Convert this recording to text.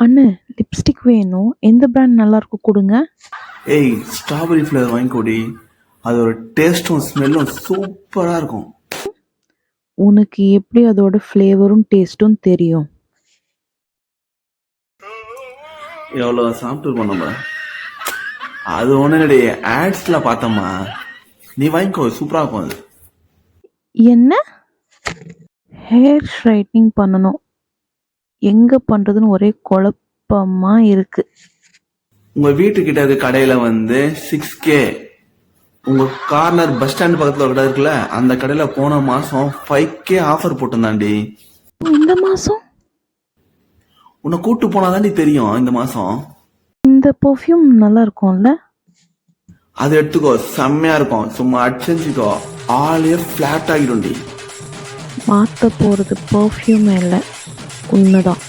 அண்ணே, லிப்ஸ்டிக் வேணும். எந்த பிராண்ட் நல்லா இருக்கும் கொடுங்க. ஏய், ஸ்ட்ராபெரி ஃப்ளேவர் வாங்கிக்கோடி. அதோட டேஸ்ட்டும் ஸ்மெல்லும் சூப்பரா இருக்கும். உனக்கு எப்படி அதோட ஃப்ளேவரும் டேஸ்ட்டும் தெரியும்? எவ்வளோ சாப்பிட்டு இருக்கோம் நம்ம. அது ஒன்றுடைய ஆட்ஸ்ல பார்த்தோம்மா. நீ வாங்கிக்கோ, சூப்பரா இருக்கும் அது. என்ன? ஹேர் ஸ்ட்ரைட்னிங் பண்ணணும். எங்க பண்றதுன்னு ஒரே குழப்பமா இருக்கு. உங்க வீட்டுக்கிட்ட இருக்க கடையில வந்து 6K. உங்க கார்னர் பஸ் ஸ்டாண்ட் பக்கத்துல ஒரு கடை இருக்குல்ல, அந்த கடையில போன மாசம் 5K ஆஃபர் போட்டிருந்தாண்டி. இந்த மாசம்? உன்னை கூட்டு போனாதாண்டி தெரியும். இந்த மாசம் இந்த பெர்ஃப்யூம் நல்லா இருக்கும்ல? அது எடுத்துக்கோ, செம்மையா இருக்கும். சும்மா அடிச்சுக்கோ, ஆளே ஃபிளாட் ஆகிடும்டி. மாத்த போறது பெர்ஃப்யூம் இல்லை, உண்மைதான்.